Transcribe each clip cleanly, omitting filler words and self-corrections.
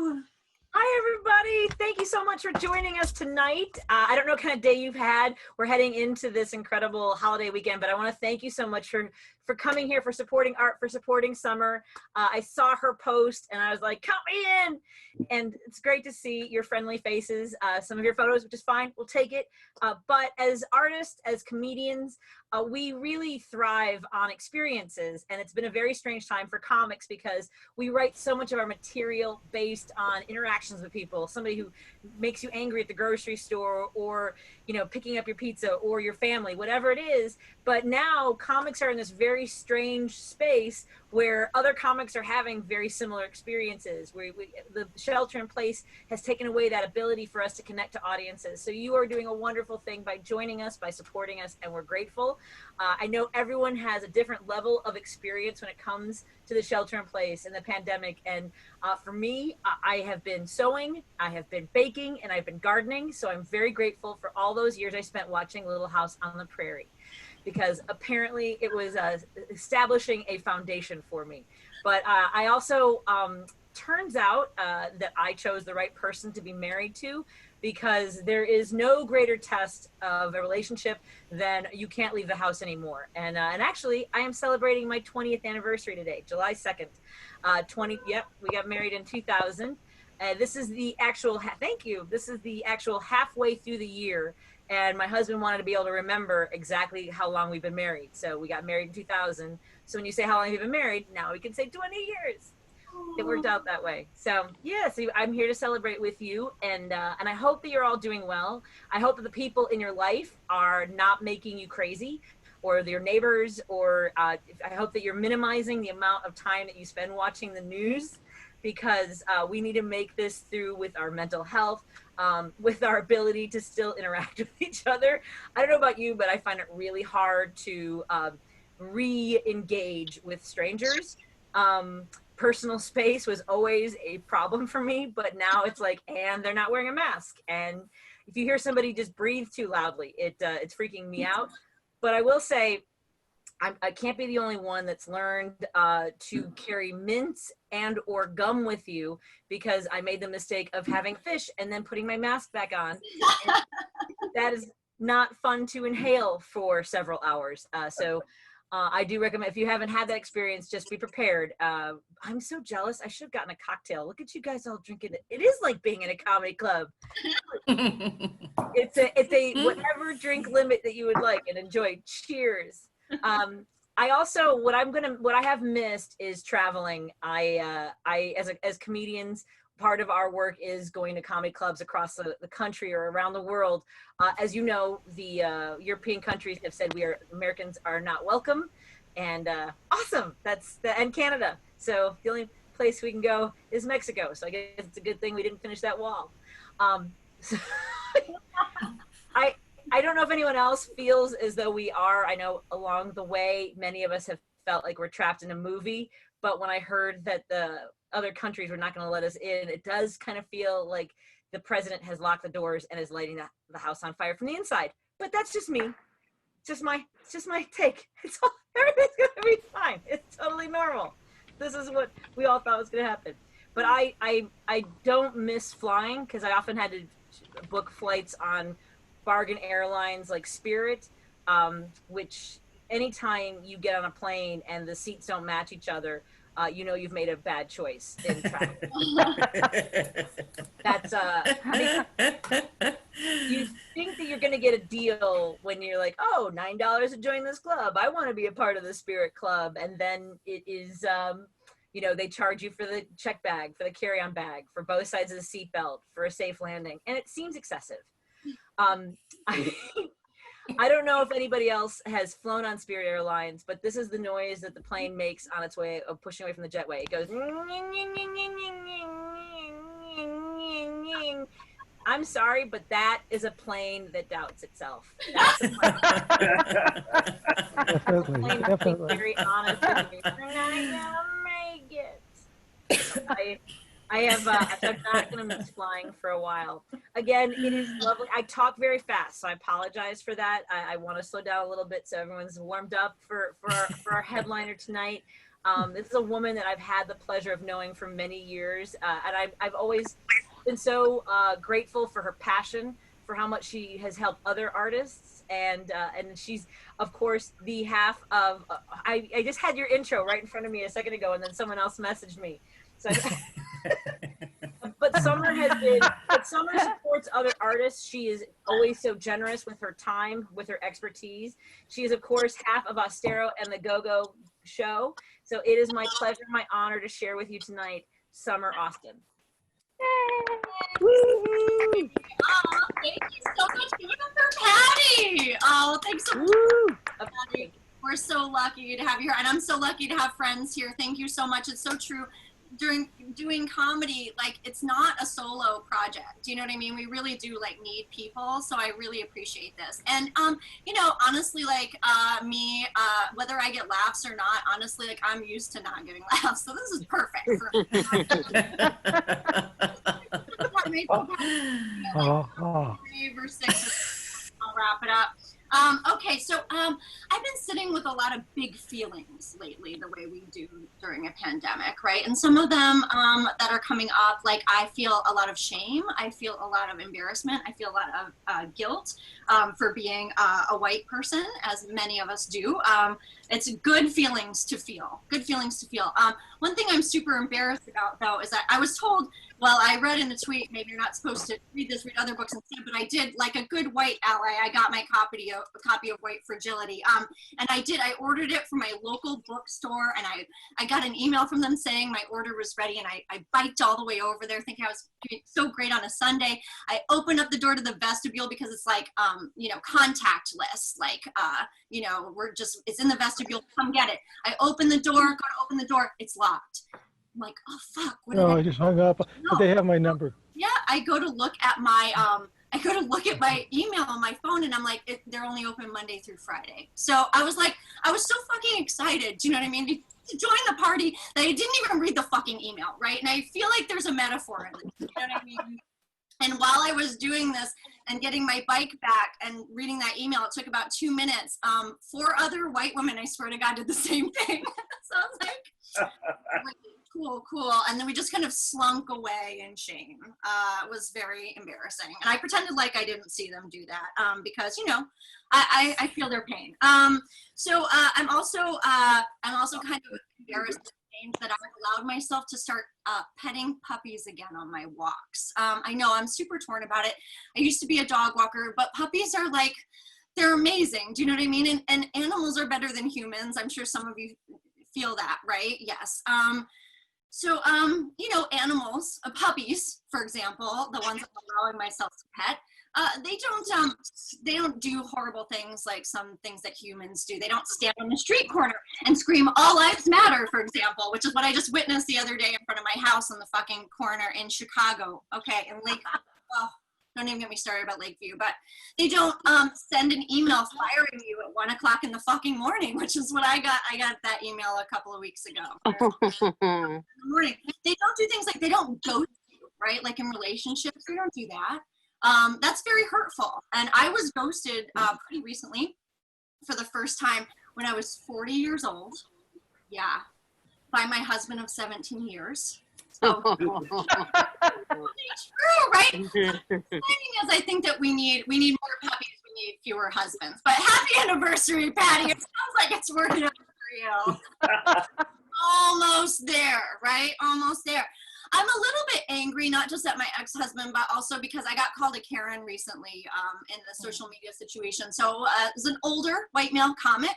Hi, everybody. Thank you so much for joining us tonight. I don't know what kind of day you've had. We're heading into this incredible holiday weekend, but I want to thank you so much for coming here, for supporting art, for supporting Summer. I saw her post and I was like, count me in. And it's great to see your friendly faces. Some of your photos, which is fine. We'll take it. But as artists, as comedians, we really thrive on experiences. And it's been a very strange time for comics because we write so much of our material based on interactions with people. Somebody who makes you angry at the grocery store, or, you know, picking up your pizza, or your family, whatever it is. But now comics are in this very strange space where other comics are having very similar experiences, where the shelter in place has taken away that ability for us to connect to audiences. So you are doing a wonderful thing by joining us, by supporting us, and we're grateful. I know everyone has a different level of experience when it comes to the shelter in place and the pandemic. And for me, I have been sewing, I have been baking, and I've been gardening. So I'm very grateful for all those years I spent watching Little House on the Prairie, because apparently it was establishing a foundation for me. But I also, turns out that I chose the right person to be married to, because there is no greater test of a relationship than you can't leave the house anymore. And actually, I am celebrating my 20th anniversary today, July 2nd. Yep, we got married in 2000. This is the actual, thank you, this is the actual halfway through the year. And my husband wanted to be able to remember exactly how long we've been married. So we got married in 2000. So when you say how long have you been married, now we can say 20 years. It worked out that way. So yeah, so I'm here to celebrate with you, and I hope that you're all doing well. I hope that the people in your life are not making you crazy, or your neighbors, or I hope that you're minimizing the amount of time that you spend watching the news, because we need to make this through with our mental health, with our ability to still interact with each other. I don't know about you, but I find it really hard to re-engage with strangers. Personal space was always a problem for me, but now it's like, and they're not wearing a mask. And if you hear somebody just breathe too loudly, it's freaking me out. But I will say, I can't be the only one that's learned to carry mints and or gum with you, because I made the mistake of having fish and then putting my mask back on. That is not fun to inhale for several hours. So I do recommend, if you haven't had that experience, just be prepared. I'm so jealous. I should have gotten a cocktail. Look at you guys all drinking it. It is like being in a comedy club. It's a whatever drink limit that you would like, and enjoy. Cheers. I also, what I have missed is traveling. As comedians, part of our work is going to comedy clubs across the country or around the world. As you know, the European countries have said Americans are not welcome, and awesome. And Canada. So the only place we can go is Mexico. So I guess it's a good thing we didn't finish that wall. So I don't know if anyone else feels as though we are. I know along the way, many of us have felt like we're trapped in a movie, but when I heard that the other countries were not going to let us in, it does kind of feel like the president has locked the doors and is lighting the house on fire from the inside. But that's just me. It's just my take. Everything's going to be fine. It's totally normal. This is what we all thought was going to happen. But I don't miss flying, because I often had to book flights on bargain airlines like Spirit, which anytime you get on a plane and the seats don't match each other, you know you've made a bad choice in travel. That's you think that you're going to get a deal when you're like, oh, $9 to join this club, I want to be a part of the Spirit Club, and then it is you know, they charge you for the check bag, for the carry-on bag, for both sides of the seat belt, for a safe landing, and it seems excessive. I don't know if anybody else has flown on Spirit Airlines, but this is the noise that the plane makes on its way of pushing away from the jetway. It goes. I'm sorry, but that is a plane that doubts itself. That's a plane. Definitely. Very honest with you. We're not gonna make it. I'm not going to miss flying for a while. Again, it is lovely. I talk very fast, so I apologize for that. I want to slow down a little bit so everyone's warmed up for our headliner tonight. This is a woman that I've had the pleasure of knowing for many years, and I've always been so grateful for her passion, for how much she has helped other artists, and she's of course the half of. I just had your intro right in front of me a second ago, and then someone else messaged me. So, but Summer supports other artists. She is always so generous with her time, with her expertise. She is of course half of Austero and the Go-Go Show. So it is my pleasure, my honor to share with you tonight, Summer Austin. Oh, thank you so much. Give it up for Patti. Oh, thanks so much, Patti. We're so lucky to have you here, and I'm so lucky to have friends here. Thank you so much. It's so true. During doing comedy, like, it's not a solo project. You know what I mean? We really do like need people, so I really appreciate this. And you know, honestly, like me, whether I get laughs or not, honestly, like, I'm used to not getting laughs, so this is perfect for me. 5 or 6, I'll wrap it up. Okay, so I've been sitting with a lot of big feelings lately, the way we do during a pandemic, right? And some of them that are coming up, like, I feel a lot of shame, I feel a lot of embarrassment, I feel a lot of guilt for being a white person, as many of us do. It's good feelings to feel, good feelings to feel. One thing I'm super embarrassed about, though, is that I was told, well, I read in the tweet, maybe you're not supposed to read this, read other books instead, but I did, like a good white ally, I got my copy of White Fragility. And I ordered it from my local bookstore, and I got an email from them saying my order was ready, and I biked all the way over there thinking I was doing so great on a Sunday. I opened up the door to the vestibule because it's like, you know, contactless, like, you know, it's in the vestibule, come get it. I open the door, go to open the door, it's locked. I'm like, oh fuck, what did I just hung up, no. But they have my number. Yeah, I go to look at my email on my phone, and I'm like, they're only open Monday through Friday. So I was so fucking excited, do you know what I mean, to join the party that I didn't even read the fucking email, right? And I feel like there's a metaphor in it, you know what I mean? And while I was doing this and getting my bike back and reading that email, it took about 2 minutes. 4 other white women, I swear to God, did the same thing. So I was like, cool. And then we just kind of slunk away in shame. It was very embarrassing. And I pretended like I didn't see them do that because, you know, I feel their pain. So I'm also kind of embarrassed that I've allowed myself to start petting puppies again on my walks. I know I'm super torn about it. I used to be a dog walker, but puppies are like, they're amazing. Do you know what I mean? And animals are better than humans. I'm sure some of you feel that, right? Yes. So, you know, animals, puppies, for example, the ones I'm allowing myself to pet, they don't do horrible things like some things that humans do. They don't stand on the street corner and scream, "All lives matter," for example, which is what I just witnessed the other day in front of my house on the fucking corner in Chicago. Okay, in Lake, oh, don't even get me started about Lakeview, but they don't send an email firing you at 1 o'clock in the fucking morning, which is what I got. I got that email a couple of weeks ago. In the morning. They don't do things like, they don't ghost you, right? Like in relationships, they don't do that. That's very hurtful. And I was ghosted pretty recently for the first time when I was 40 years old. Yeah. By my husband of 17 years. So, true, right? The thing is, I think that we need more puppies, we need fewer husbands. But happy anniversary, Patti. It sounds like it's working out for you. Almost there, right? Almost there. I'm a little bit angry, not just at my ex-husband, but also because I got called a Karen recently in a social media situation. So it was an older white male comic.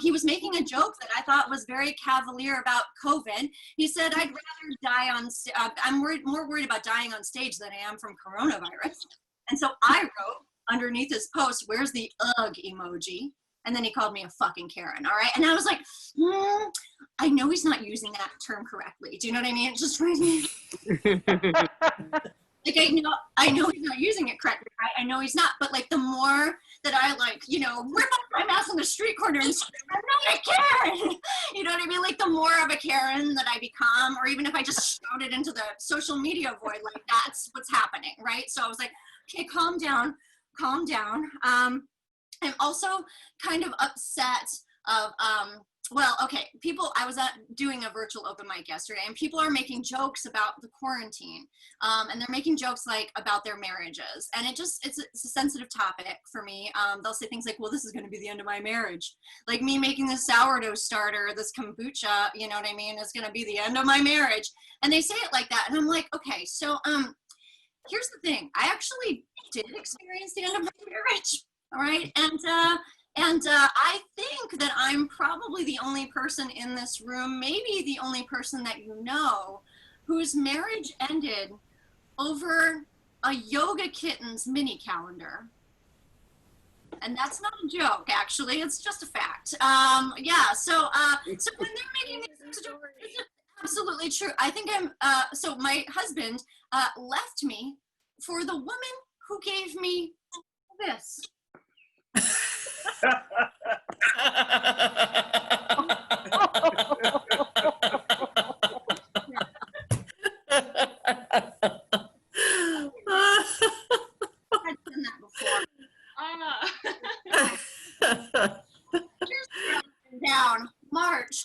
He was making a joke that I thought was very cavalier about COVID. He said, "I'd rather die on I'm more worried about dying on stage than I am from coronavirus." And so I wrote underneath his post, "Where's the ugh emoji?" And then he called me a fucking Karen, all right? And I was like, I know he's not using that term correctly. Do you know what I mean? It just drives me. Like, I know he's not using it correctly, right? I know he's not. But, like, the more that I, like, you know, rip up my mouth on the street corner and scream, "I'm not a Karen!" You know what I mean? Like, the more of a Karen that I become, or even if I just shout it into the social media void, like, that's what's happening, right? So I was like, okay, calm down. I'm also kind of upset of well, okay, I was doing a virtual open mic yesterday, and people are making jokes about the quarantine. And they're making jokes like about their marriages. And it's a sensitive topic for me. They'll say things like, well, this is going to be the end of my marriage. Like me making this sourdough starter, this kombucha, you know what I mean, is going to be the end of my marriage. And they say it like that. And I'm like, okay, so here's the thing. I actually did experience the end of my marriage. All right. And I think that I'm probably the only person in this room, maybe the only person that you know, whose marriage ended over a Yoga Kittens mini calendar. And that's not a joke, actually. It's just a fact. Yeah, so when they're making these, it's absolutely true. I think so my husband left me for the woman who gave me this. I've done that before. Here's where I've been down. March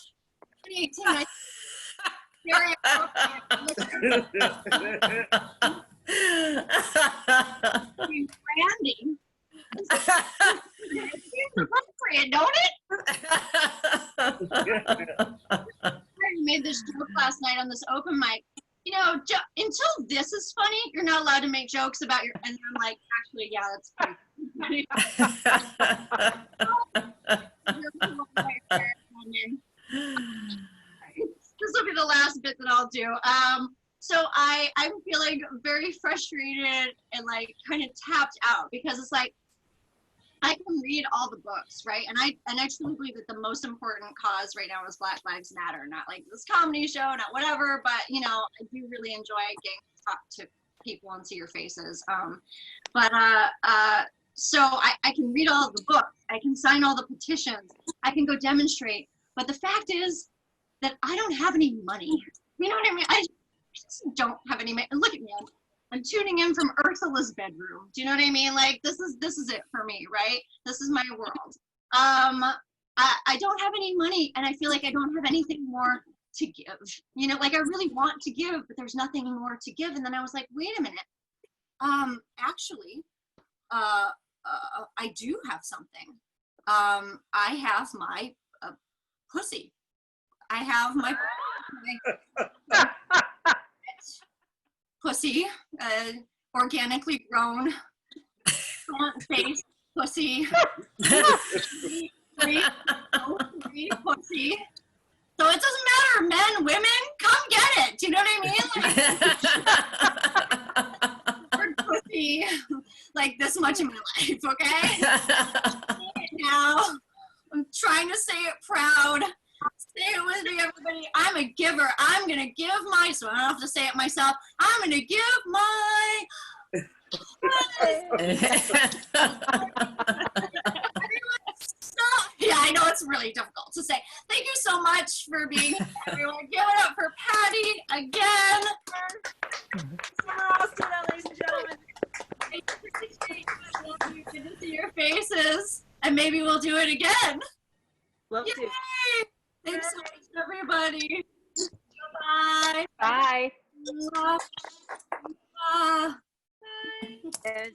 2018. Branding. It's appropriate, don't it? I made this joke last night on this open mic. You know, until this is funny, you're not allowed to make jokes about your. And I'm like, actually, yeah, that's pretty funny. This will be the last bit that I'll do. So I'm feeling very frustrated and like kind of tapped out because it's like I can read all the books, right? And I truly believe that the most important cause right now is Black Lives Matter, not like this comedy show, not whatever, but you know, I do really enjoy getting to talk to people and see your faces. So I can read all of the books, I can sign all the petitions, I can go demonstrate, but the fact is that I don't have any money. You know what I mean? I just don't have any money. And look at me, I'm tuning in from Ursula's bedroom. Do you know what I mean? Like this is it for me, right? This is my world. I don't have any money, and I feel like I don't have anything more to give. You know, like I really want to give, but there's nothing more to give. And then I was like, wait a minute. Actually, I do have something. I have my pussy. I have my pussy, organically grown, plant-based pussy, pussy. So it doesn't matter, men, women, come get it. Do you know what I mean? Like, pussy, like this much in my life, okay? Now, I'm trying to say it proud. Say it with me, everybody. I'm a giver. I'm going to give my, so I don't have to say it myself. I'm going to give my. Yeah, I know it's really difficult to say. Thank you so much for being here, everyone. Give it up for Patti again. Summer Austin, ladies and gentlemen. Thank you for participating. Good to see your faces. And maybe we'll do it again. Love Yay! to. Thanks so much, everybody. Bye. Bye. Bye. Bye.